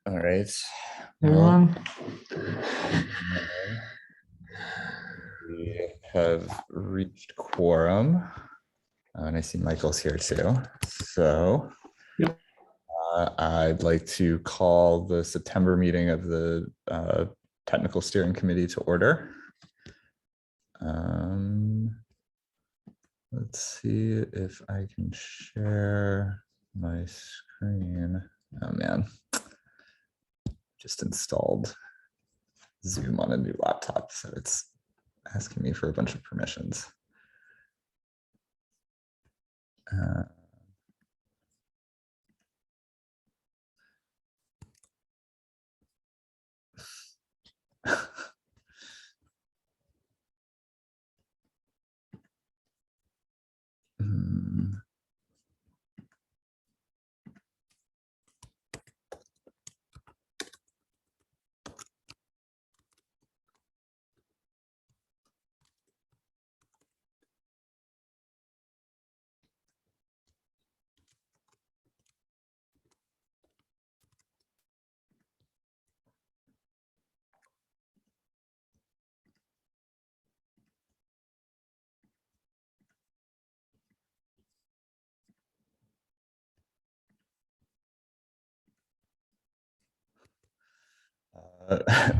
All right. Everyone? We have reached quorum, and I see Michael's here too. So Yep. I'd like to call the September meeting of the Technical Steering Committee to order. Let's see if I can share my screen. Oh man, just installed Zoom on a new laptop, so it's asking me for a bunch of permissions.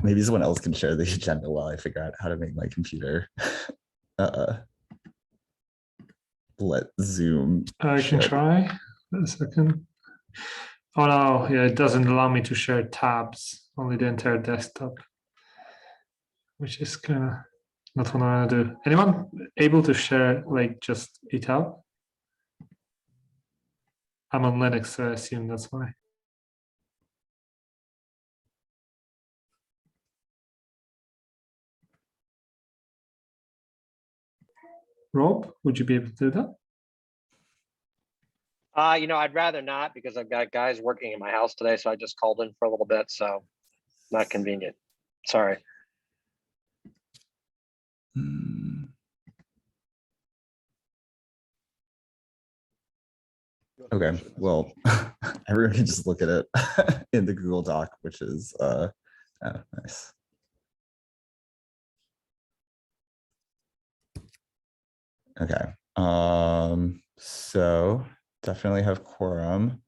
Maybe someone else can share the agenda while I figure out how to make my computer let Zoom. I can try. A second. Oh no, yeah, it doesn't allow me to share tabs, only the entire desktop, which is kind of not what I want to do. Anyone able to share like just a tab? I'm on Linux, so I assume that's why. Rob, would you be able to do that? I'd rather not because I've got guys working in my house today, so I just called in for a little bit, so not convenient. Sorry. Okay, well, everyone can just look at it in the Google Doc, which is oh, nice. Okay, so definitely have quorum.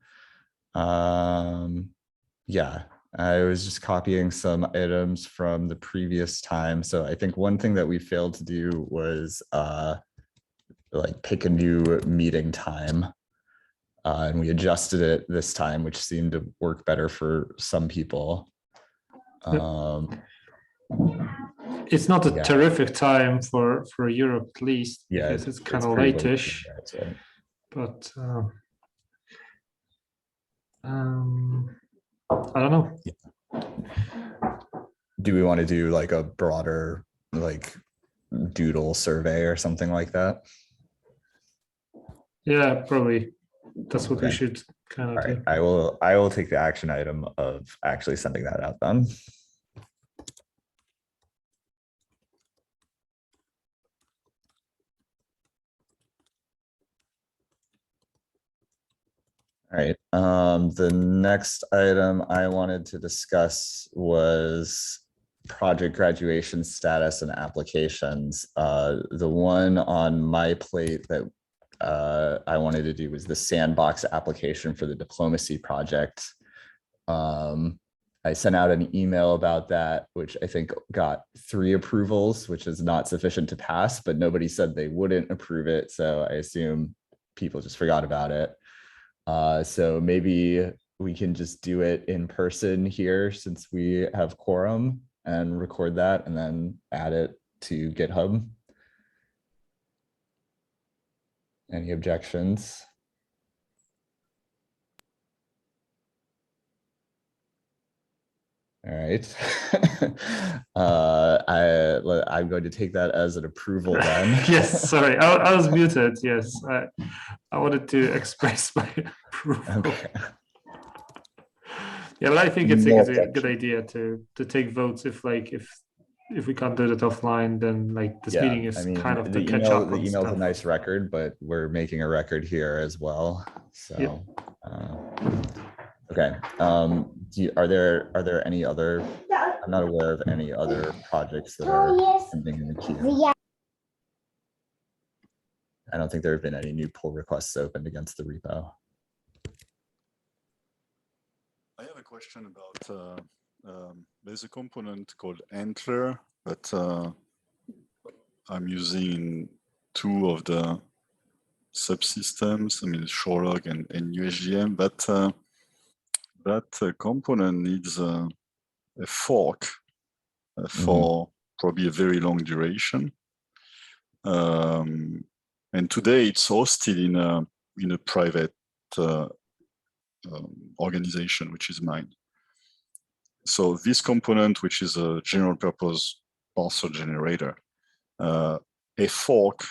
Yeah, I was just copying some items from the previous time. So I think one thing that we failed to do was like pick a new meeting time. And we adjusted it this time, which seemed to work better for some people. It's not a terrific time for Europe, at least, because it's kind of late-ish. Right. But I don't know. Do we want to do like a broader like doodle survey or something like that? Yeah, probably. That's what we should kind of do. I will take the action item of actually sending that out then. All right. The next item I wanted to discuss was project graduation status and applications. The one on my plate that I wanted to do was the sandbox application for the diplomacy project. I sent out an email about that, which I think got 3 approvals, which is not sufficient to pass, but nobody said they wouldn't approve it. So I assume people just forgot about it. So maybe we can just do it in person here since we have quorum and record that and then add it to GitHub. Any objections? All right. I'm going to take that as an approval then. Yes, sorry, I was muted. Yes, I wanted to express my approval. Okay. Yeah, but I think it's a good idea to take votes if we can't do it offline, then like this meeting is kind of the catch up. The email's a nice record, but we're making a record here as well. So okay. are there any other, I'm not aware of any other projects that are pending in the queue. I don't think there have been any new pull requests opened against the repo. I have a question about, there's a component called Antler that I'm using two of the subsystems, I mean, Shorelog and USGM, but that component needs a fork for probably a very long duration. And today it's hosted in a private organization, which is mine. So this component, which is a general purpose parser generator, a fork,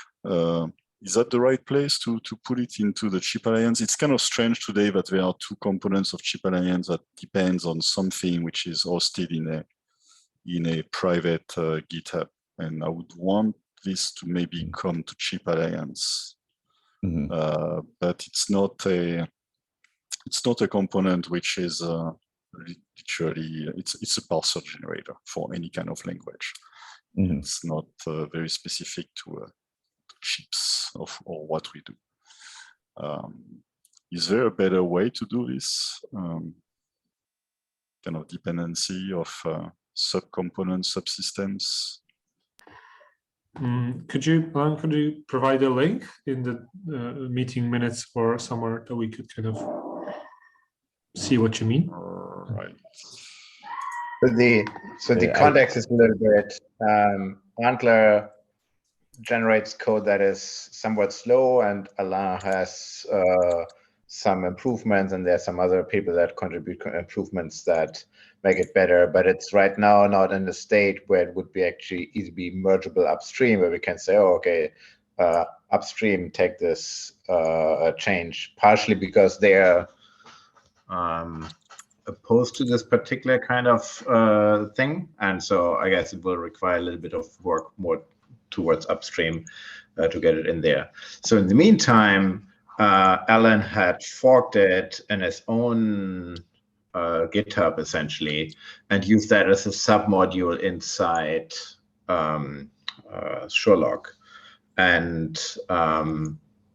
is that the right place to put it into the Chip Alliance? It's kind of strange today that there are two components of Chip Alliance that depends on something which is hosted in a private GitHub. And I would want this to maybe come to Chip Alliance. But it's not a component which is literally, it's a parser generator for any kind of language. It's not very specific to chips or what we do. Is there a better way to do this kind of dependency of subcomponents, subsystems? Could you provide a link in the meeting minutes or somewhere that we could kind of see what you mean? Right. So the context is a little bit, Antler generates code that is somewhat slow, and Alain has some improvements, and there's some other people that contribute improvements that make it better, but it's right now not in the state where it would be actually easily mergeable upstream, where we can say, oh, okay, upstream take this change, partially because they're opposed to this particular kind of thing. And so I guess it will require a little bit of work more towards upstream to get it in there. So in the meantime, Alan had forked it in his own GitHub essentially, and used that as a submodule inside Sherlock. And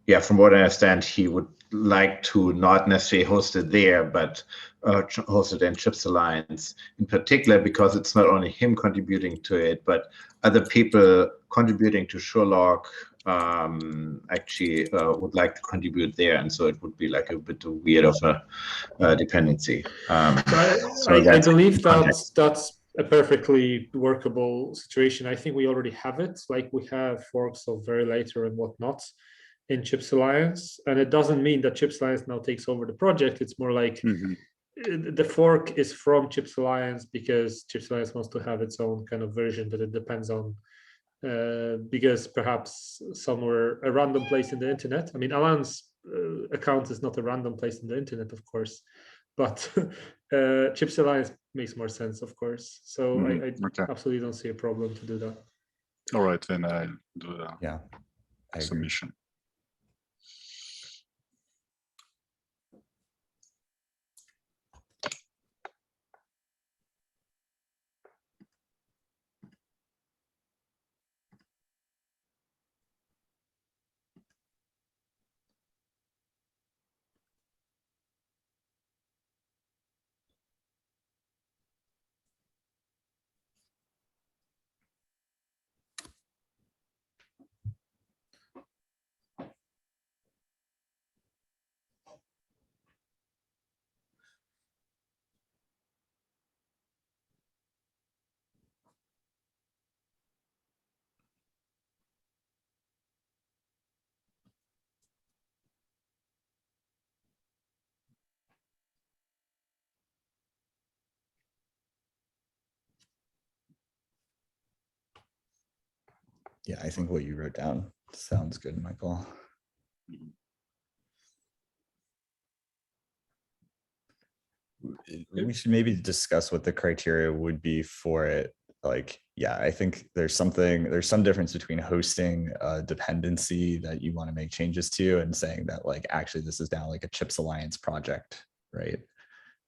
yeah, from what I understand, he would like to not necessarily host it there, but host it in Chips Alliance, in particular because it's not only him contributing to it, but other people contributing to Sherlock actually would like to contribute there, and so it would be like a bit weird of a dependency. I believe that's a perfectly workable situation. I think we already have it, like we have forks of Verilator and whatnot in Chips Alliance, and it doesn't mean that Chips Alliance now takes over the project. It's more like the fork is from Chips Alliance because Chips Alliance wants to have its own kind of version that it depends on, because perhaps somewhere a random place in the internet. I mean, Alan's account is not a random place in the internet, of course, but Chips Alliance makes more sense, of course. So I absolutely don't see a problem to do that. All right, then I do the I agree. submission. Yeah, I think what you wrote down sounds good, Michael. We should maybe discuss what the criteria would be for it. Like, yeah, I think there's some difference between hosting a dependency that you want to make changes to and saying that like, actually, this is now like a Chips Alliance project, right?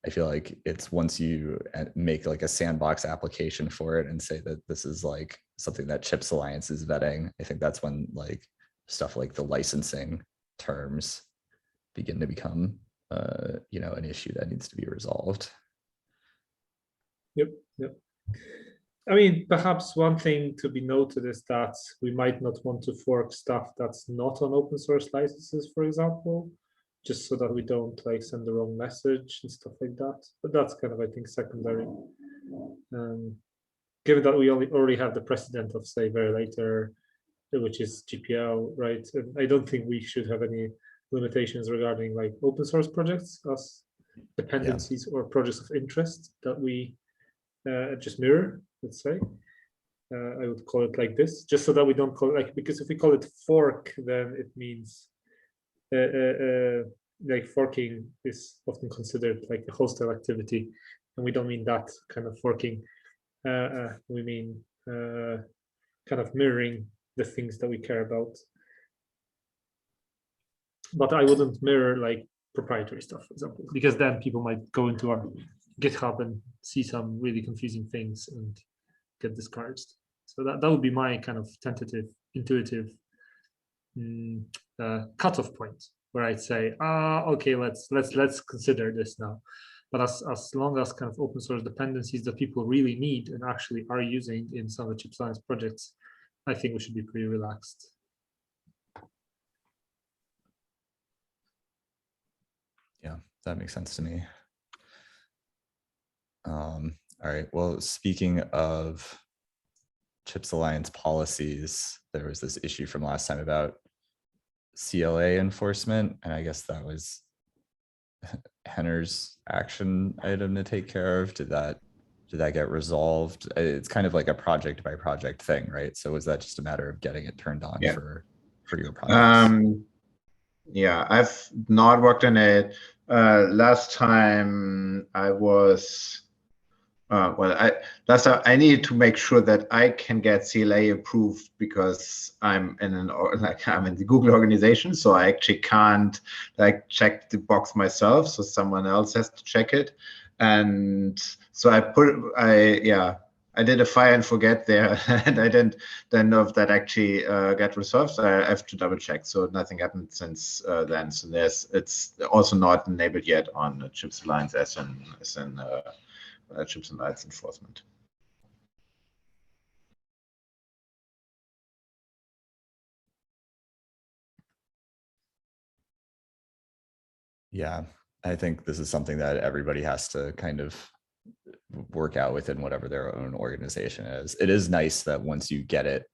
I feel like it's once you make like a sandbox application for it and say that this is like something that Chips Alliance is vetting, I think that's when like stuff like the licensing terms begin to become an issue that needs to be resolved. Yep. I mean, perhaps one thing to be noted is that we might not want to fork stuff that's not on open source licenses, for example, just so that we don't like send the wrong message and stuff like that. But that's kind of, I think, secondary. Given that we already have the precedent of, say, Verilator, which is GPL, right? And I don't think we should have any limitations regarding like open source projects as dependencies or projects of interest that we just mirror, let's say. I would call it like this, just so that we don't call it like, because if we call it fork, then it means like forking is often considered like a hostile activity, and we don't mean that kind of forking. We mean kind of mirroring the things that we care about. But I wouldn't mirror like proprietary stuff, for example, because then people might go into our GitHub and see some really confusing things and get discouraged. So that would be my kind of tentative, intuitive cutoff point, where I'd say, okay, let's consider this now. But as long as kind of open source dependencies that people really need and actually are using in some of the Chips Alliance projects, I think we should be pretty relaxed. Yeah, that makes sense to me. All right. Well, speaking of Chips Alliance policies, there was this issue from last time about CLA enforcement, and I guess that was Henner's action item to take care of. Did that get resolved? It's kind of like a project by project thing, right? So was that just a matter of getting it turned on for your projects? Yeah, I've not worked on it. Last time I was, last time I needed to make sure that I can get CLA approved because I'm in the Google organization, so I actually can't like check the box myself. So someone else has to check it, and so I did a fire and forget there, and I didn't know if that actually got resolved. So I have to double check. So nothing happened since then. So it's also not enabled yet on Chips Alliance as in Chips Alliance enforcement. Yeah, I think this is something that everybody has to kind of work out within whatever their own organization is. It is nice that once you get it,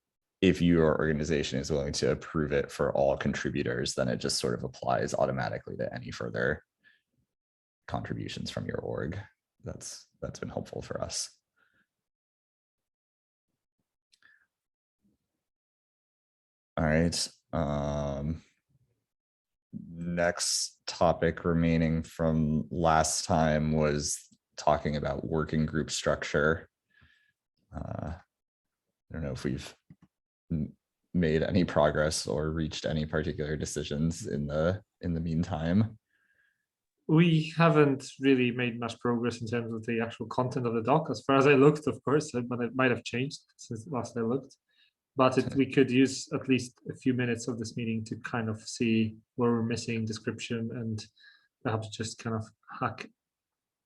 if your organization is willing to approve it for all contributors, then it just sort of applies automatically to any further contributions from your org. That's been helpful for us. All right. Next topic remaining from last time was talking about working group structure. I don't know if we've made any progress or reached any particular decisions in the meantime. We haven't really made much progress in terms of the actual content of the doc. As far as I looked, of course, but it might have changed since last I looked. But we could use at least a few minutes of this meeting to kind of see where we're missing description and perhaps just kind of hack.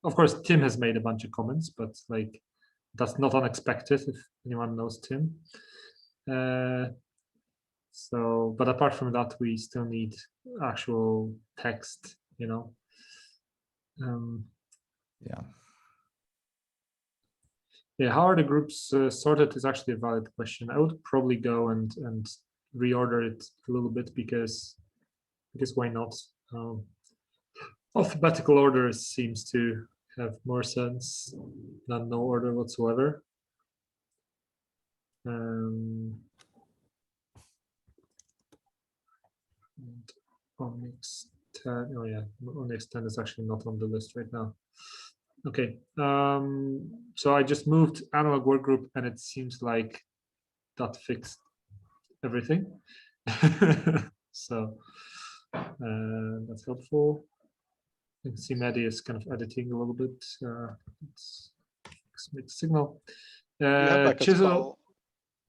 Of course, Tim has made a bunch of comments, but like that's not unexpected if anyone knows Tim. So, but apart from that, we still need actual text, Yeah. Yeah, how are the groups sorted is actually a valid question. I would probably go and reorder it a little bit because why not? Alphabetical order seems to have more sense than no order whatsoever. Onyx 10, oh yeah, Onyx 10 is actually not on the list right now. Okay, so I just moved analog work group and it seems like that fixed everything. So that's helpful. can see Maddie is kind of editing a little bit. It's mixed signal. You have like a Chisel. skull.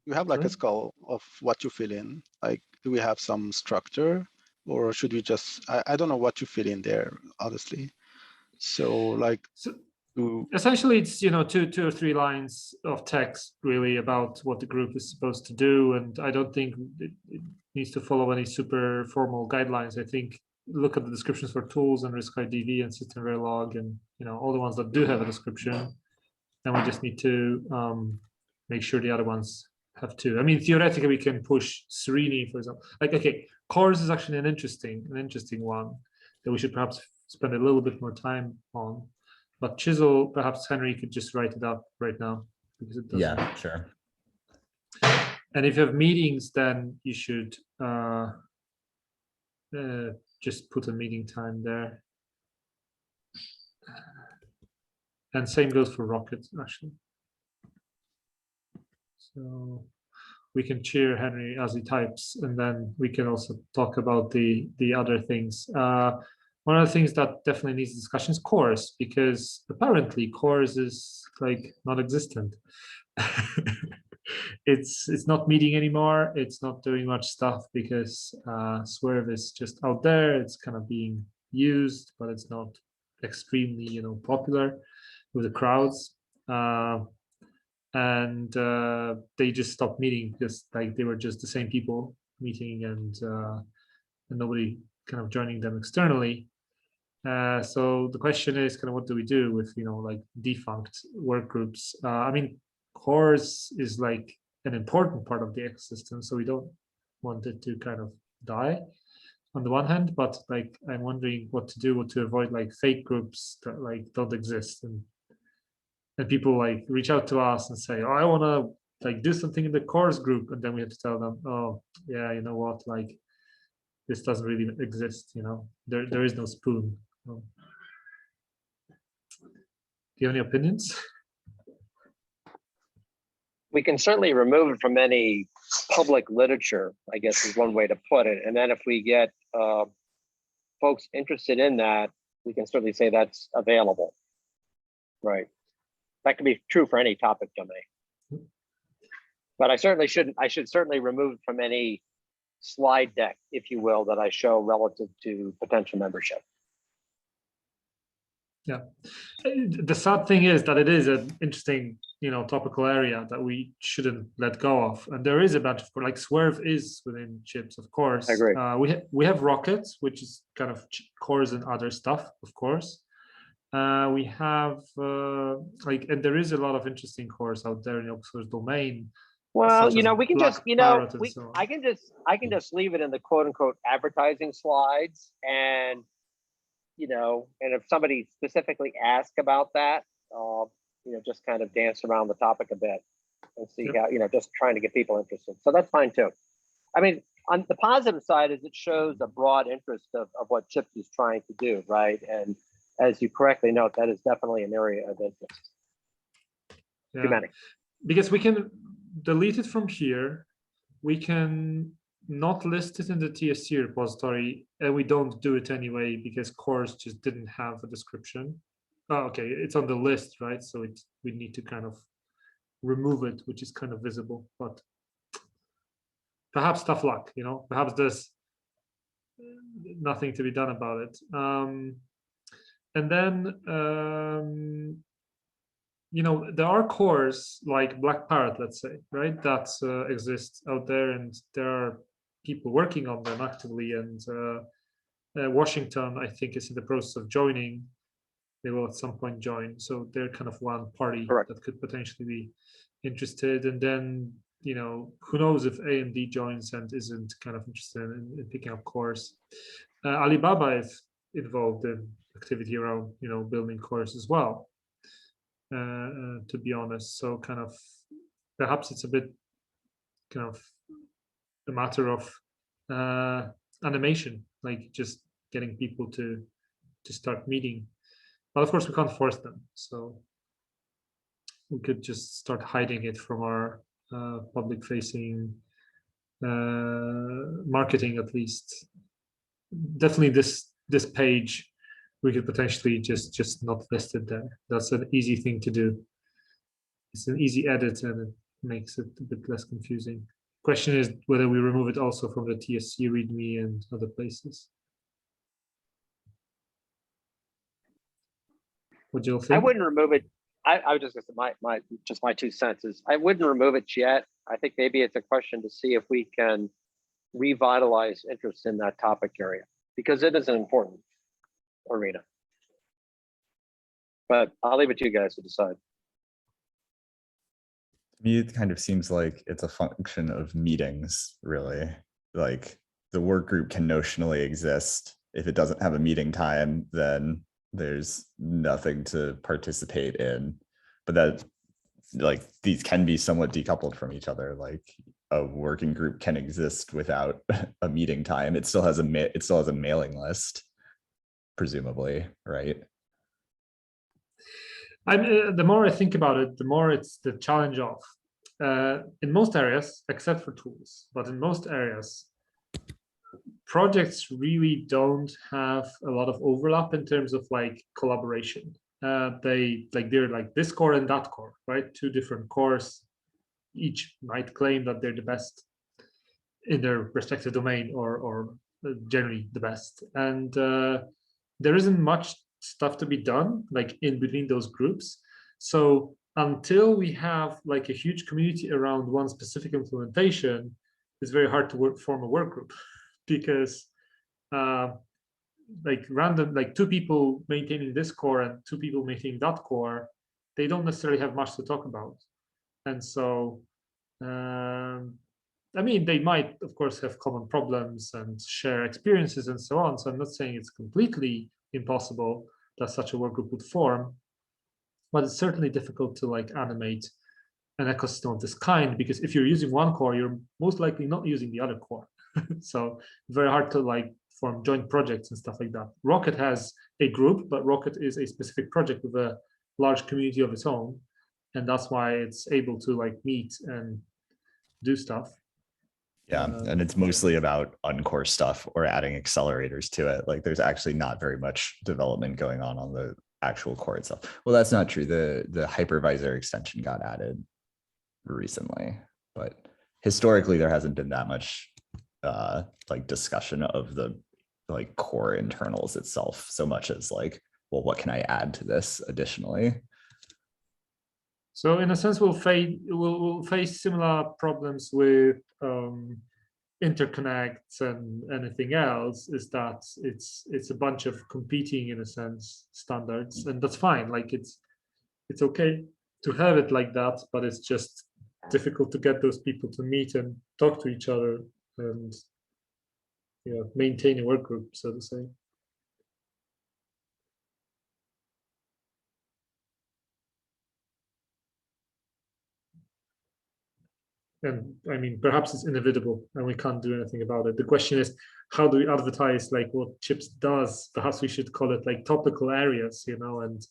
You have like a Sorry? skull of what you fill in. Like, do we have some structure, or should we just? I don't know what you fill in there, honestly. So like, So do essentially, it's two or three lines of text really about what the group is supposed to do, and I don't think it needs to follow any super formal guidelines. I think look at the descriptions for tools and risk IDV and system verilog and all the ones that do have a description, and we just need to make sure the other ones have too. I mean, theoretically, we can push Serini, for example. Like, okay, Cores is actually an interesting one that we should perhaps spend a little bit more time on. But Chisel, perhaps Henry could just write it up right now because it doesn't. Yeah, sure. And if you have meetings, then you should just put a meeting time there. And same goes for Rocket, actually. So we can cheer Henry as he types, and then we can also talk about the other things. One of the things that definitely needs discussion is Cores, because apparently Cores is like non-existent. It's not meeting anymore. It's not doing much stuff because Swerve is just out there. It's kind of being used, but it's not extremely popular with the crowds. And they just stopped meeting because like they were just the same people meeting and nobody kind of joining them externally. So the question is kind of what do we do with like defunct work groups? I mean, Cores is like an important part of the ecosystem, so we don't want it to kind of die on the one hand, but like I'm wondering what to do to avoid like fake groups that like don't exist and people like reach out to us and say, oh, I want to like do something in the Cores group, and then we have to tell them, oh yeah, you know what, like this doesn't really exist, there is no spoon. Do you have any opinions? We can certainly remove it from any public literature, I guess is one way to put it. And then if we get folks interested in that, we can certainly say that's available, right? That can be true for any topic domain. But I should certainly remove from any slide deck, if you will, that I show relative to potential membership. Yeah, the sad thing is that it is an interesting, topical area that we shouldn't let go of. And there is a bunch of like Swerve is within chips, of course. I agree. We have Rockets, which is kind of Cores and other stuff, of course. We have and there is a lot of interesting Cores out there in the open source domain. Well, we can just, so I can just leave it in the quote unquote advertising slides, and and if somebody specifically asks about that, just kind of dance around the topic a bit and see how, just trying to get people interested. So that's fine too. I mean, on the positive side is it shows a broad interest of what CHIPS is trying to do, right? And as you correctly note, that is definitely an area of interest. Yeah. Too many. Because we can delete it from here. We can not list it in the TSC repository, and we don't do it anyway because Cores just didn't have a description. Oh, okay, it's on the list, right? So we need to kind of remove it, which is kind of visible, but perhaps tough luck, perhaps there's nothing to be done about it. And then there are Cores like Black Parrot, let's say, right, that exist out there, and there are people working on them actively, and Washington, I think, is in the process of joining. They will at some point join, so they're kind of one party that could potentially be interested. And then who knows if AMD joins and isn't kind of interested in picking up Cores. Alibaba is involved in activity around building Cores as well, to be honest. So kind of perhaps it's a bit kind of a matter of animation, like just getting people to start meeting. But of course we can't force them, so we could just start hiding it from our public facing marketing, at least. Definitely this page we could potentially just not list it there. That's an easy thing to do. It's an easy edit and it makes it a bit less confusing. Question is whether we remove it also from the TSC README and other places. What do you think? I wouldn't remove it. I was just gonna say my 2 cents is I wouldn't remove it yet. I think maybe it's a question to see if we can revitalize interest in that topic area, because it is an important arena. But I'll leave it to you guys to decide. To me, it kind of seems like it's a function of meetings, really. Like the work group can notionally exist. If it doesn't have a meeting time, then there's nothing to participate in. But that, like, these can be somewhat decoupled from each other. Like a working group can exist without a meeting time. It still has a mailing list, presumably, right? The more I think about it, the more it's the challenge of in most areas, except for tools, but in most areas, projects really don't have a lot of overlap in terms of like collaboration. They're like this core and that core, right? 2 different cores, each might claim that they're the best in their respective domain, or generally the best. And there isn't much stuff to be done like in between those groups. So until we have like a huge community around one specific implementation, it's very hard to form a work group, because like 2 people maintaining this core and 2 people maintaining that core, they don't necessarily have much to talk about. And so I mean, they might of course have common problems and share experiences and so on. So I'm not saying it's completely impossible that such a work group would form, but it's certainly difficult to like animate an ecosystem of this kind, because if you're using one core, you're most likely not using the other core. So very hard to like form joint projects and stuff like that. Rocket has a group, but Rocket is a specific project with a large community of its own, and that's why it's able to like meet and do stuff. Yeah, and it's mostly about uncore stuff or adding accelerators to it. Like there's actually not very much development going on the actual core itself. Well, that's not true. The hypervisor extension got added recently, but historically there hasn't been that much like discussion of the like core internals itself, so much as like, well, what can I add to this additionally? So in a sense, we'll face similar problems with interconnects and anything else, is that it's a bunch of competing, in a sense, standards, and that's fine. Like it's okay to have it like that, but it's just difficult to get those people to meet and talk to each other and maintain a work group, so to say. And I mean, perhaps it's inevitable and we can't do anything about it. The question is, how do we advertise like what CHIPS does? Perhaps we should call it like topical areas, and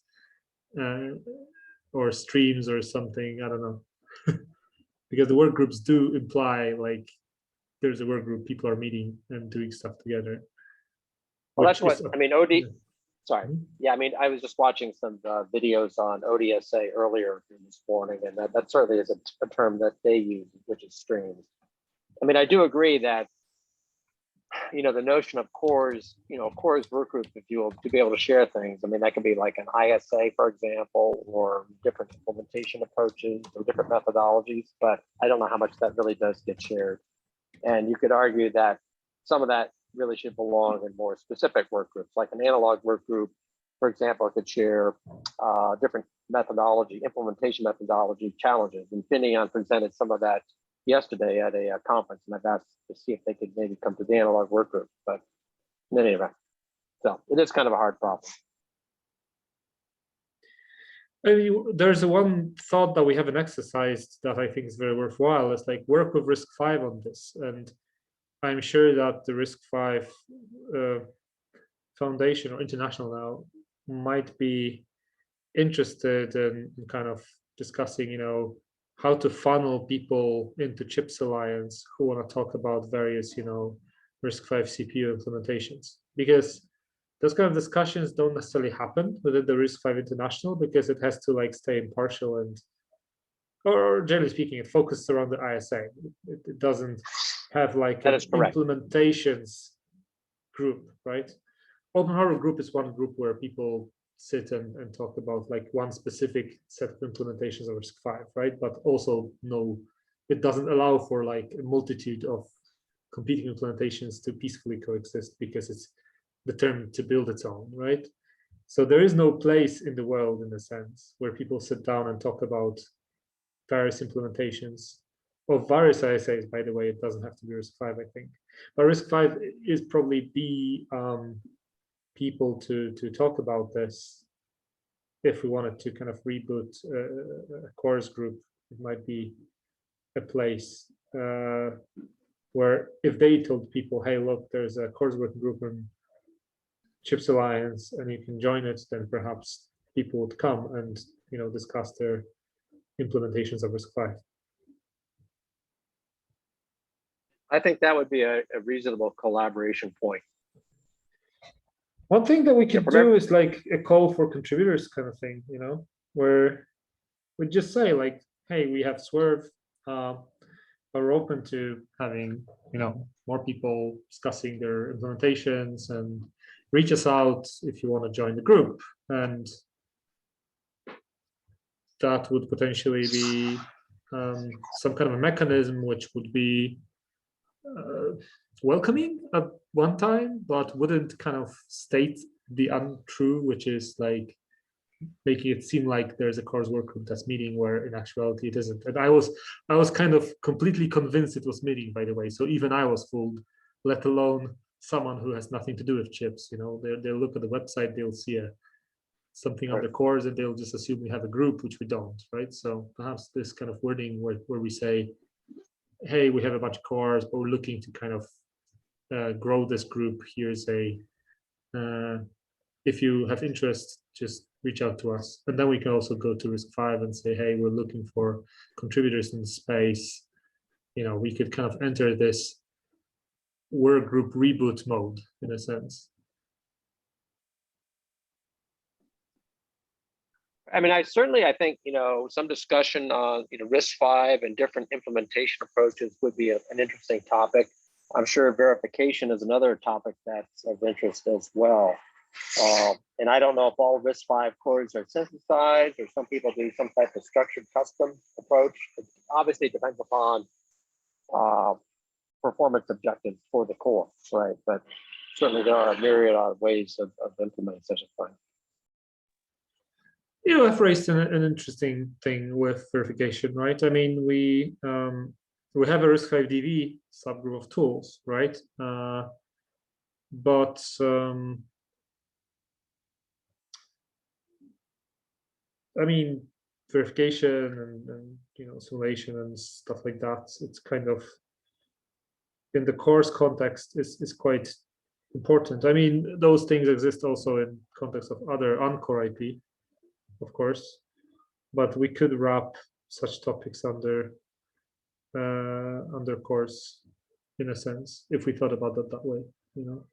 or streams or something. I don't know. Because the work groups do imply like there's a work group, people are meeting and doing stuff together. Well, that's what I mean. Sorry. Yeah, I mean, I was just watching some videos on ODSA earlier this morning, and that certainly is a term that they use, which is streams. I mean, I do agree that, the notion of cores, cores work group, if you will, to be able to share things. I mean, that could be like an ISA, for example, or different implementation approaches or different methodologies, but I don't know how much that really does get shared. And you could argue that some of that really should belong in more specific work groups, like an analog work group, for example, could share different methodology, implementation methodology challenges. And Finion presented some of that yesterday at a conference, and I've asked to see if they could maybe come to the analog work group, but in any event, so it is kind of a hard problem. I mean, there's one thought that we haven't exercised that I think is very worthwhile, is like work with RISC-V on this. And I'm sure that the RISC-V Foundation or International now might be interested in kind of discussing, how to funnel people into CHIPS Alliance who want to talk about various, RISC-V CPU implementations. Because those kind of discussions don't necessarily happen within the RISC-V International because it has to like stay impartial and, or generally speaking, it focuses around the ISA. It doesn't have like That an is correct. implementations group, right? Open hardware group is one group where people sit and talk about like one specific set of implementations of RISC-V, right? But also no, it doesn't allow for like a multitude of competing implementations to peacefully coexist because it's determined to build its own, right? So there is no place in the world, in a sense, where people sit down and talk about various implementations of various ISAs. By the way, it doesn't have to be RISC-V, I think, but RISC-V is probably the people to talk about this. If we wanted to kind of reboot a cores group, it might be a place where if they told people, hey, look, there's a cores working group in Chips Alliance and you can join it, then perhaps people would come and, you know, discuss their implementations of RISC-V. I think that would be a reasonable collaboration point. One thing that we could remember- do is like a call for contributors kind of thing, you know, where we just say like, hey, we have Swerve, but we're open to having, you know, more people discussing their implementations, and reach us out if you want to join the group. And that would potentially be some kind of a mechanism which would be welcoming at one time, but wouldn't kind of state the untrue, which is like making it seem like there's a cores work group that's meeting where in actuality it isn't. And I was kind of completely convinced it was meeting, by the way. So even I was fooled, let alone someone who has nothing to do with chips. You know, they'll look at the website, they'll see something on the cores, and they'll just assume we have a group, which we don't, right? So perhaps this kind of wording where we say, hey, we have a bunch of cores, but we're looking to kind of grow this group. Here's a, if you have interest, just reach out to us. And then we can also go to RISC-V and say, hey, we're looking for contributors in the space. You know, we could kind of enter this work group reboot mode in a sense. I mean, I think, you know, some discussion on, you know, RISC-V and different implementation approaches would be an interesting topic. I'm sure verification is another topic that's of interest as well. And I don't know if all RISC-V cores are synthesized, or some people do some type of structured custom approach. It obviously depends upon performance objectives for the core, right? But certainly there are a myriad of ways of implementing such a thing. You know, I've raised an interesting thing with verification, right? I mean, we have a RISC-V DV subgroup of tools, right? But I mean, verification and you know, simulation and stuff like that, it's kind of in the course context is quite important. I mean, those things exist also in context of other on-core IP, of course, but we could wrap such topics under course in a sense if we thought about it that way, you know.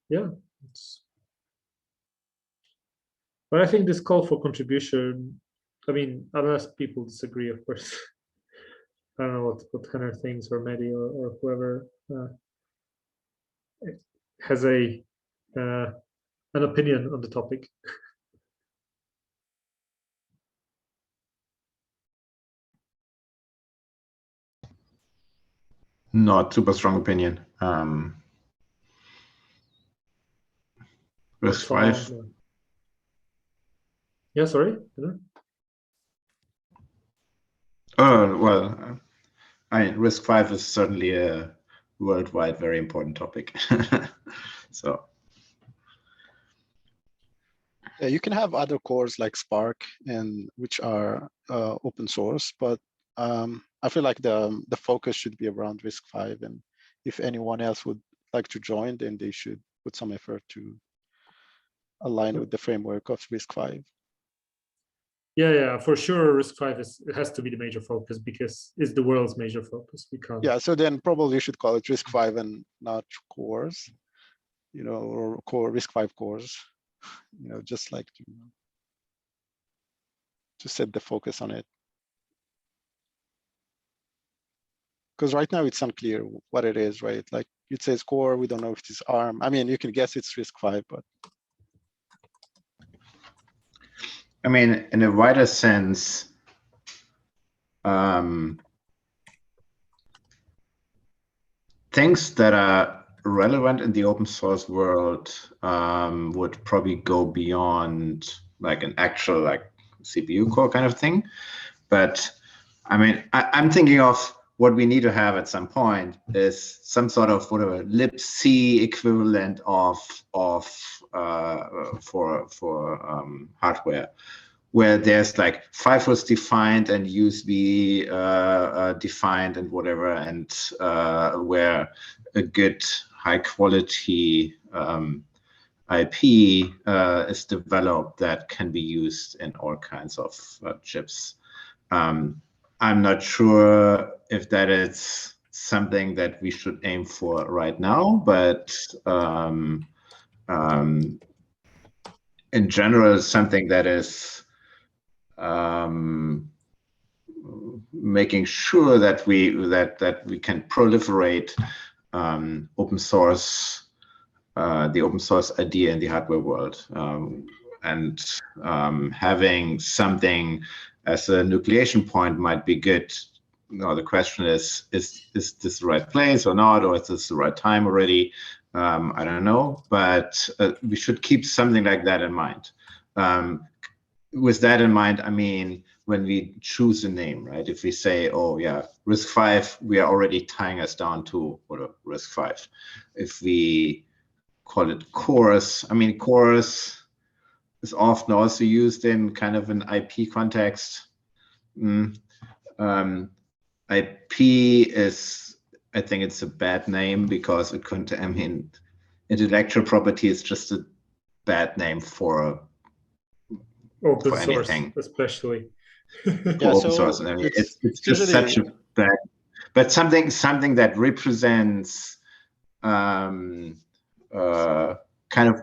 Yeah, but I think this call for contribution, I mean, unless people disagree, of course. I don't know what Henner thinks, or Mehdi, or whoever has an opinion on the topic. Not super strong opinion. RISC-V. Yeah, sorry. Well, RISC-V is certainly a worldwide very important topic. So yeah, you can have other cores like Spark and which are open source, but I feel like the focus should be around RISC-V, and if anyone else would like to join, then they should put some effort to align with the framework of RISC-V. Yeah, for sure. RISC-V it has to be the major focus because it's the world's major focus. We can't. Yeah, so then probably you should call it RISC-V and not cores, you know, or core RISC-V cores, you know, just like to set the focus on it. Because right now it's unclear what it is, right? Like it says core, we don't know if it's ARM. I mean, you can guess it's RISC-V, but I mean, in a wider sense, things that are relevant in the open source world would probably go beyond like an actual like CPU core kind of thing. But I mean, I'm thinking of what we need to have at some point is some sort of whatever libc equivalent of for hardware, where there's like FIFO was defined and USB defined and whatever, and where a good high quality IP is developed that can be used in all kinds of chips. I'm not sure if that is something that we should aim for right now, but in general, something that is making sure that we can proliferate open source, the open source idea in the hardware world, and having something as a nucleation point might be good. No, the question is this the right place or not, or is this the right time already? I don't know, but we should keep something like that in mind. With that in mind, I mean, when we choose a name, right? If we say, oh yeah, RISC-V, we are already tying us down to what RISC-V. If we call it cores, I mean, cores is often also used in kind of an IP context. IP is, I think it's a bad name because it couldn't, I mean, intellectual property is just a bad name for Open source, anything, especially. yeah, open so source. I mean, it's just usually such a bad, but something that represents kind of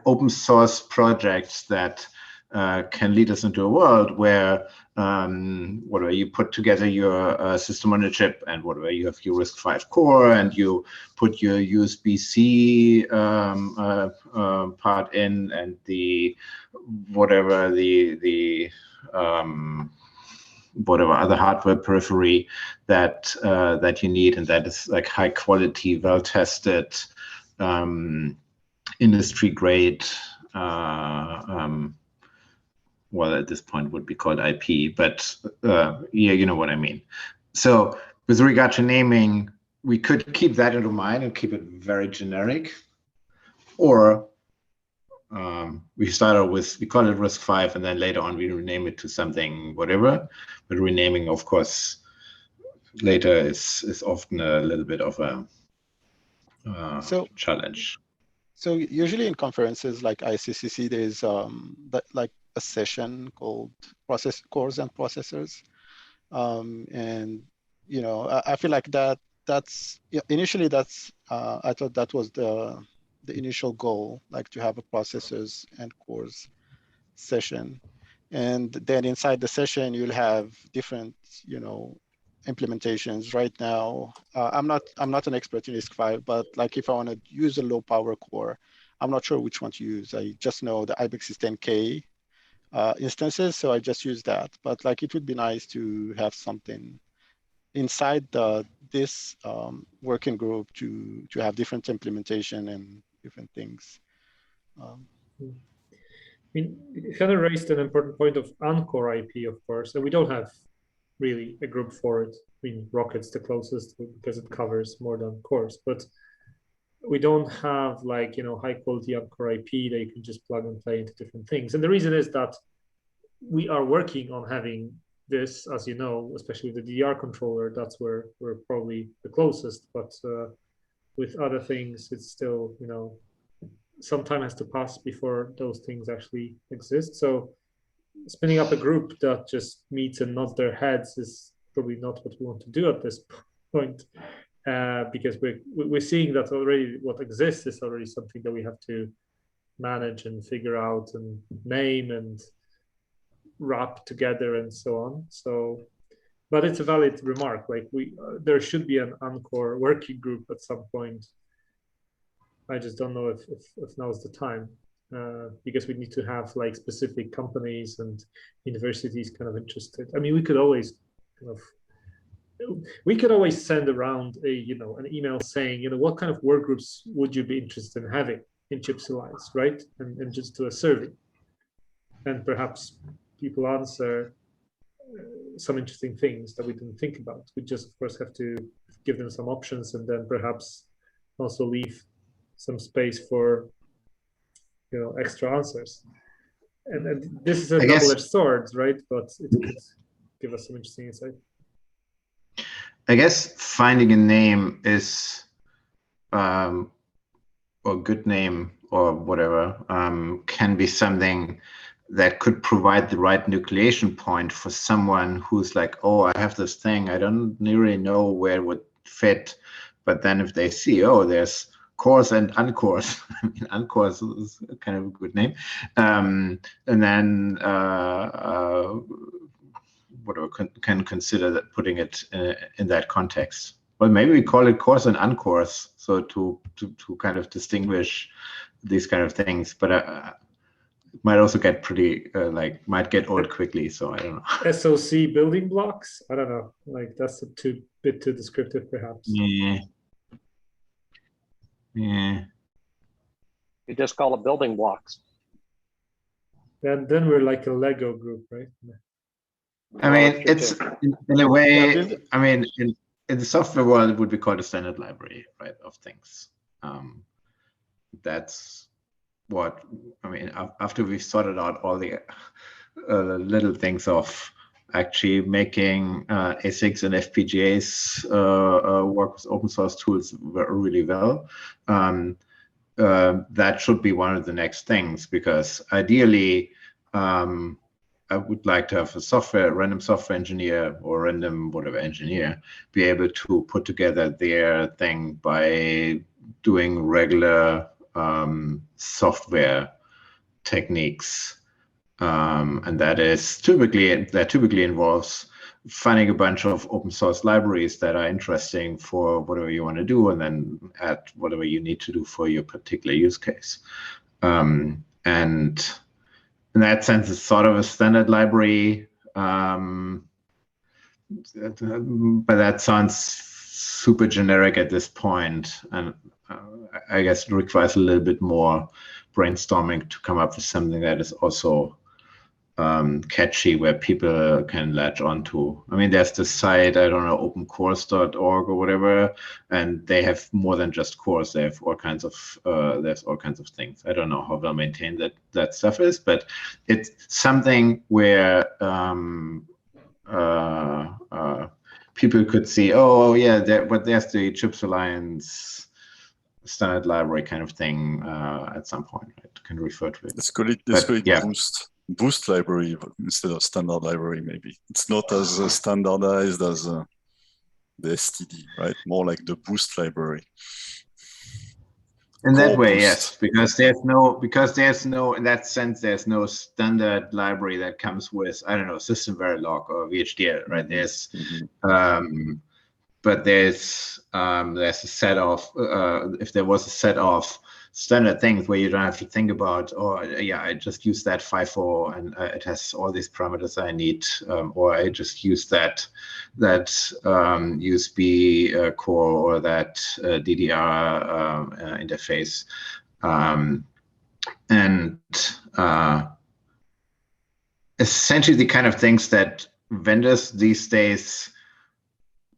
open source projects that can lead us into a world where whatever you put together your system on a chip, and whatever you have your RISC-V core, and you put your USB-C part in, and the whatever the whatever other hardware periphery that that you need, and that is like high quality, well tested, industry grade. Well, at this point would be called IP, but yeah, you know what I mean. So with regard to naming, we could keep that into mind and keep it very generic, or we start out with, we call it RISC-V, and then later on we rename it to something whatever. But renaming, of course, later is often a little bit of a challenge. So usually in conferences like ICCC, there's like a session called Process Cores and Processors, and you know, I feel like that's initially that's I thought that was the initial goal, like to have a processors and cores session, and then inside the session you'll have different, you know, implementations. Right now, I'm not an expert in RISC-V, but like if I want to use a low power core, I'm not sure which one to use. I just know the IBEX is 10K instances, so I just use that. But like it would be nice to have something inside this working group to have different implementation and different things. I mean, Heather raised an important point of Encore IP, of course, and we don't have really a group for it. I mean, Rocket's the closest because it covers more than cores, but we don't have like, you know, high quality Encore IP that you can just plug and play into different things. And the reason is that we are working on having this, as you know, especially the DDR controller. That's where we're probably the closest, but with other things, it's still, you know, some time has to pass before those things actually exist. So spinning up a group that just meets and nods their heads is probably not what we want to do at this point, because we're seeing that already what exists is already something that we have to manage and figure out and name and wrap together and so on. So, but it's a valid remark. Like there should be an Encore working group at some point. I just don't know if now's the time, because we need to have like specific companies and universities kind of interested. I mean, we could always send around an email saying, what kind of work groups would you be interested in having in Chips Alliance, right? And just do a survey, and perhaps people answer some interesting things that we didn't think about. We just, of course, have to give them some options, and then perhaps also leave some space for extra answers. And this is a double-edged sword, right? But it could give us some interesting insight. I guess finding a name is, or a good name or whatever, can be something that could provide the right nucleation point for someone who's like, oh, I have this thing, I don't really know where it would fit. But then if they see, oh, there's cores and uncores, I mean, uncores is kind of a good name. And then whatever, can consider that, putting it in that context. Well, maybe we call it cores and uncores, so to kind of distinguish these kind of things. But it might also get pretty might get old quickly. So I don't know. SOC building blocks. I don't know. Like that's a bit too descriptive, perhaps. Yeah. Yeah. You just call it building blocks. Then we're like a Lego group, right? I mean, it's in a way. I mean, in the software world, it would be called a standard library, right, of things. That's what I mean. After we've sorted out all the little things of actually making ASICs and FPGAs work with open source tools really well, that should be one of the next things, because ideally, I would like to have a random software engineer or random whatever engineer be able to put together their thing by doing regular software techniques. And that typically involves finding a bunch of open source libraries that are interesting for whatever you want to do, and then add whatever you need to do for your particular use case. And in that sense, it's sort of a standard library, but that sounds super generic at this point, and I guess it requires a little bit more brainstorming to come up with something that is also catchy, where people can latch onto. I mean, there's this site, I don't know, opencores.org or whatever, and they have more than just cores. They have all kinds of there's all kinds of things. I don't know how well maintained that stuff is, but it's something where people could see, oh yeah, but there's the Chips Alliance standard library kind of thing at some point, right? Can refer to it. Let's call it Boost library instead of standard library. Maybe it's not as standardized as the STD, right? More like the Boost library. In that way, yes, because there's no in that sense, there's no standard library that comes with, I don't know, System Verilog or VHDL, right? There's but there's a set of if there was a set of standard things where you don't have to think about, oh yeah, I just use that FIFO and it has all these parameters I need, or I just use that USB core or that DDR interface, and essentially the kind of things that vendors these days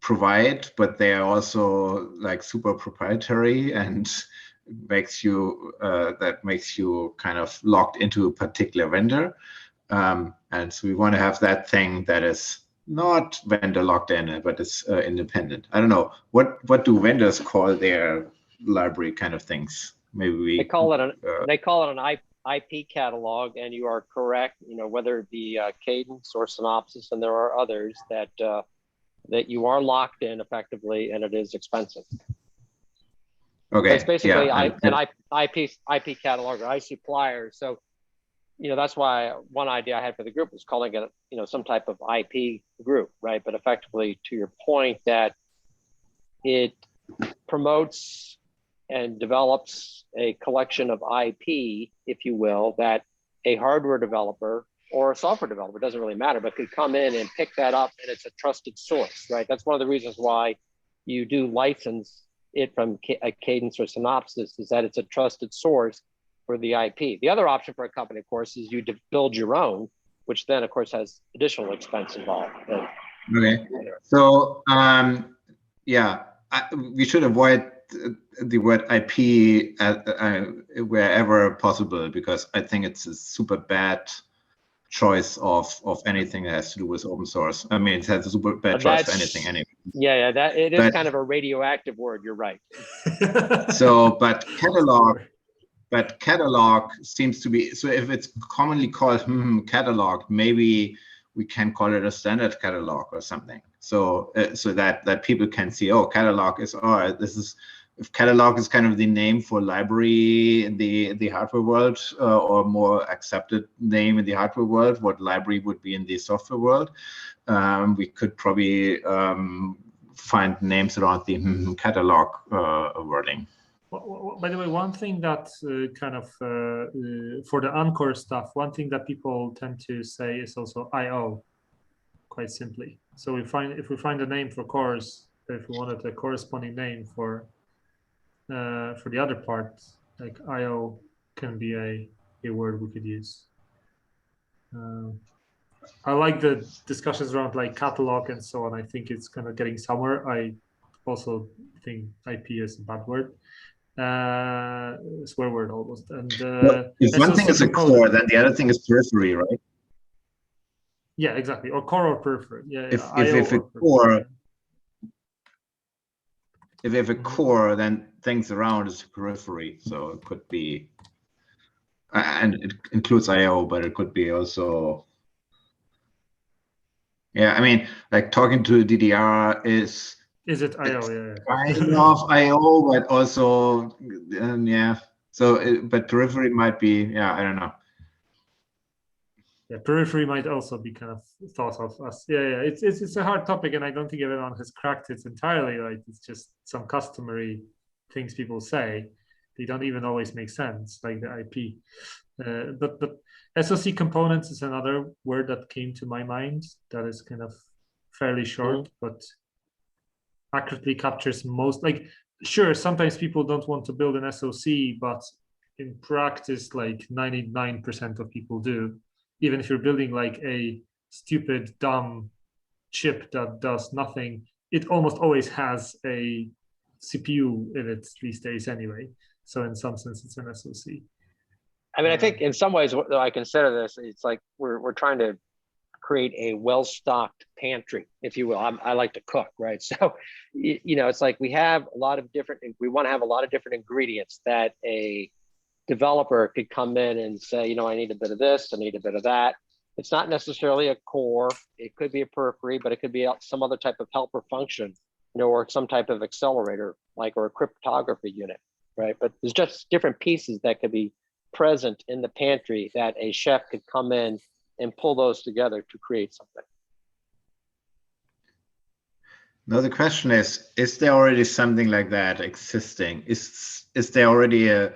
provide, but they are also like super proprietary and makes you kind of locked into a particular vendor, and so we want to have that thing that is not vendor locked in, but it's independent. I don't know what do vendors call their library kind of things. Maybe they call it an IP catalog, and you are correct, whether it be Cadence or Synopsys, and there are others that you are locked in effectively, and it is expensive. Okay. It's basically yeah, an IP catalog or IC pliers. So, that's why one idea I had for the group was calling it, some type of IP group, right? But effectively, to your point, that it promotes and develops a collection of IP, if you will, that a hardware developer or a software developer, doesn't really matter, but could come in and pick that up, and it's a trusted source, right? That's one of the reasons why you do license it from a Cadence or Synopsys, is that it's a trusted source for the IP. The other option for a company, of course, is you to build your own, which then, of course, has additional expense involved. Okay. So, yeah, we should avoid the word IP wherever possible, because I think it's a super bad choice of anything that has to do with open source. I mean, it has a super bad choice for anything anyway. Yeah, that it is kind of a radioactive word. You're right. So, but catalog seems to be, so if it's commonly called catalog, maybe we can call it a standard catalog or something. So so that people can see, oh, catalog is, oh, this is, if catalog is kind of the name for library in the hardware world, or more accepted name in the hardware world, what library would be in the software world, we could probably find names around the catalog wording. By the way, one thing that kind of for the Encore stuff, one thing that people tend to say is also IO, quite simply. So if we find a name for cores, if we wanted a corresponding name for the other part, like IO can be a word we could use. I like the discussions around like catalog and so on. I think it's kind of getting somewhere. I also think IP is a bad word. Swear word almost. And if one thing is a core, then the other thing is periphery, right? Yeah, exactly. Or core or periphery. Yeah. If a core, if you have a core, then things around is periphery. So it could be, and it includes I/O, but it could be also. Yeah, I mean, like talking to a DDR is. Is it I/O? Yeah. Kind of I/O, but also, yeah. So, but periphery might be, yeah, I don't know. Yeah, periphery might also be kind of thought of as, yeah. It's a hard topic, and I don't think everyone has cracked it entirely. Right? It's just some customary things people say. They don't even always make sense, like the IP. But SoC components is another word that came to my mind. That is kind of fairly short, but accurately captures most. Like, sure, sometimes people don't want to build an SoC, but in practice, like 99% of people do. Even if you're building like a stupid, dumb chip that does nothing, it almost always has a CPU in it these days anyway. So in some sense, it's an SoC. I mean, I think in some ways, I consider this, it's like we're trying to create a well-stocked pantry, if you will. I like to cook, right? So, it's like we have a lot of different, we want to have a lot of different ingredients that a developer could come in and say, I need a bit of this, I need a bit of that. It's not necessarily a core. It could be a periphery, but it could be some other type of helper function, or some type of accelerator, like, or a cryptography unit, right? But there's just different pieces that could be present in the pantry that a chef could come in and pull those together to create something. Now the question is there already something like that existing? Is there already a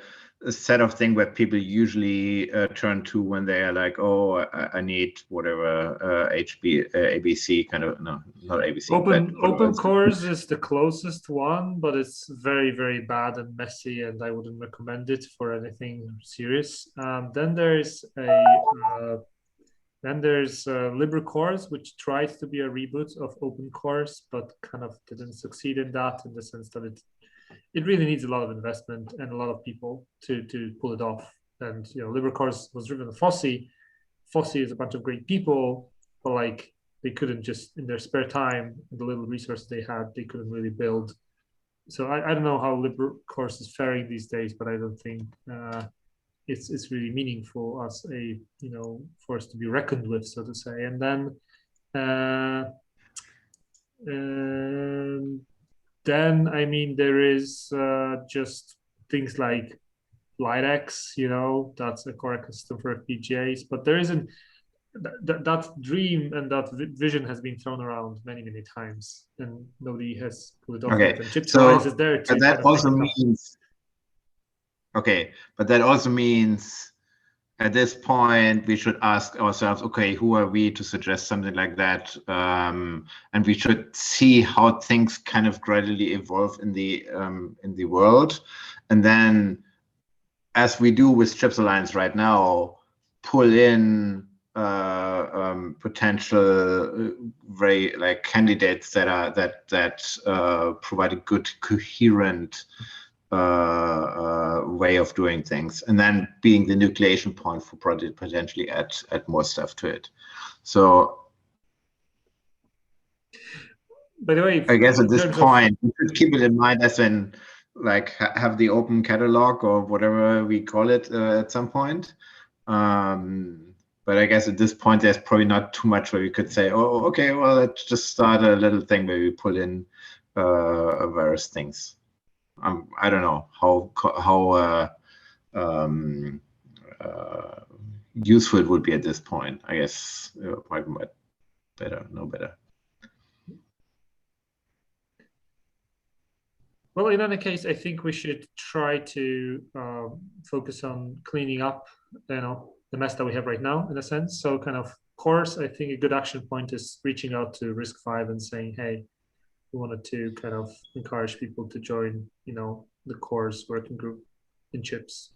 set of things where people usually turn to when they are like, oh, I need whatever ABC kind of, no, not ABC. Open Cores is the closest one, but it's very, very bad and messy, and I wouldn't recommend it for anything serious. Then there's Libra Cores, which tried to be a reboot of Open Cores, but kind of didn't succeed in that, in the sense that it really needs a lot of investment and a lot of people to pull it off. And Libra Cores was driven by Fossey. Fossey is a bunch of great people, but like they couldn't just, in their spare time, the little resources they had, they couldn't really build. So I don't know how Libra Cores is faring these days, but I don't think it's really meaningful as a force to be reckoned with, so to say. And then I mean there is just things like LightX, that's a core ecosystem for FPGAs, but there isn't that dream and that vision has been thrown around many times, and nobody has pulled it off Okay, yet. And Chips so Alliance is there to but that kind of also pick it up. means okay, but that also means at this point we should ask ourselves, okay, who are we to suggest something like that? And we should see how things kind of gradually evolve in the world, and then, as we do with Chips Alliance right now, pull in potential very like candidates that provide a good coherent way of doing things, and then being the nucleation point for potentially add more stuff to it. So by the way, I guess at this point we should keep it in mind as in like have the open catalog or whatever we call it at some point. But I guess at this point, there's probably not too much where we could say, oh, okay, well, let's just start a little thing where we pull in various things. I don't know how useful it would be at this point. I guess might know better. Well, in any case, I think we should try to focus on cleaning up, the mess that we have right now, in a sense. So kind of course, I think a good action point is reaching out to RISC-V and saying, hey, we wanted to kind of encourage people to join, the cores working group in chips,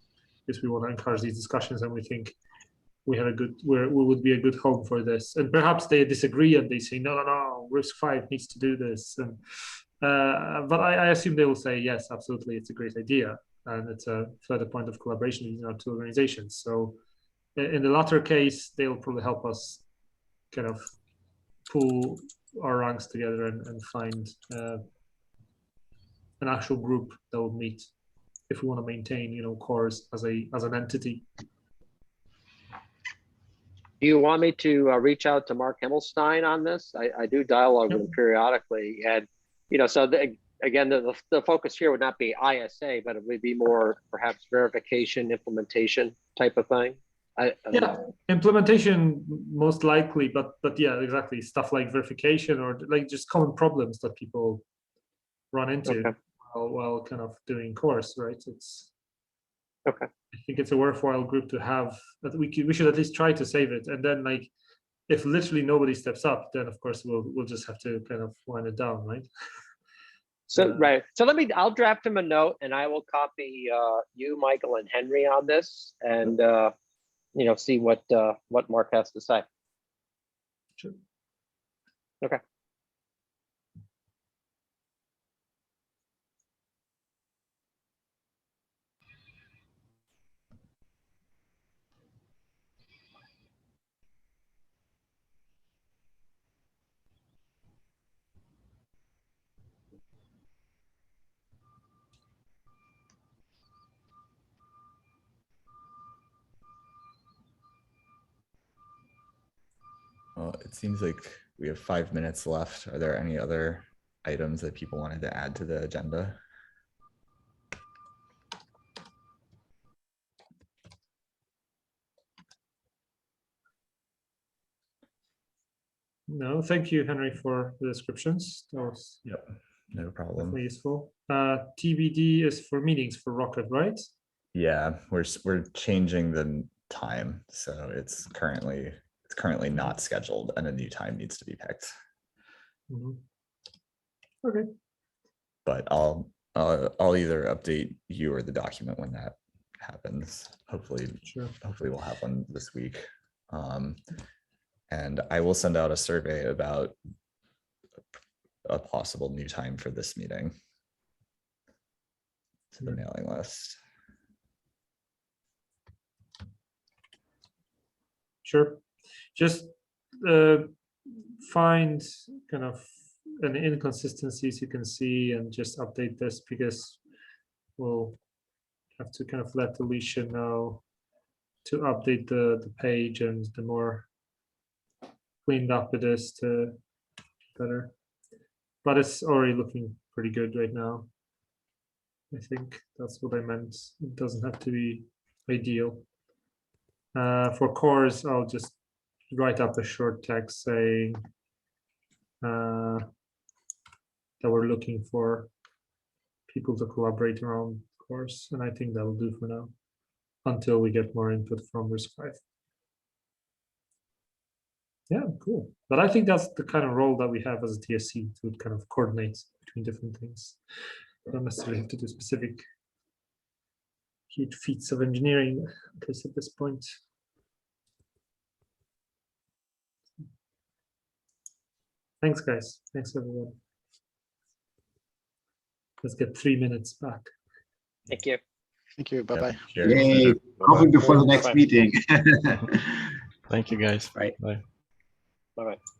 because we want to encourage these discussions, and we think we have we would be a good home for this. And perhaps they disagree and they say, no, RISC-V needs to do this. And but I assume they will say, yes, absolutely, it's a great idea. And it's a further point of collaboration between our two organizations. So in the latter case, they'll probably help us kind of pull our ranks together and find an actual group that will meet if we want to maintain, cores as an entity. Do you want me to reach out to Mark Himmelstein on this? I do dialogue with him periodically, and so again, the focus here would not be ISA, but it would be more perhaps verification, implementation type of thing. Implementation most likely, but yeah, exactly, stuff like verification or like just common problems that people run into while kind of doing course, right? It's okay. I think it's a worthwhile group to have. That we should at least try to save it, and then like if literally nobody steps up, then of course we'll just have to kind of wind it down, right? So right. So I'll draft him a note, and I will copy you, Michael, and Henry on this, and see what Mark has to say. Sure. Okay. Well, it seems like we have 5 minutes left. Are there any other items that people wanted to add to the agenda? No, thank you, Henry, for the descriptions. That was No problem. definitely useful. TBD is for meetings for Rocket, right? Yeah, we're changing the time, so it's currently not scheduled, and a new time needs to be picked. Okay. But I'll either update you or the document when that happens. Hopefully we'll have one this week. And I will send out a survey about a possible new time for this meeting to the mailing list. Sure. Just find kind of any inconsistencies you can see and just update this, because we'll have to kind of let Alicia know to update the page, and the more cleaned up it is, the better. But it's already looking pretty good right now. I think that's what I meant. It doesn't have to be ideal. For cores, I'll just write up a short text saying that we're looking for people to collaborate around cores, and I think that'll do for now until we get more input from RISC-V. Yeah, cool. But I think that's the kind of role that we have as a TSC, to kind of coordinate between different things. We don't necessarily have to do specific huge feats of engineering, at least at this point. Thanks, guys. Thanks, everyone. Let's get 3 minutes back. Thank you. Thank you. Bye-bye. Cheers. Yay, coffee before the next Bye. meeting. Thank you, guys. Right. Bye. Bye-bye.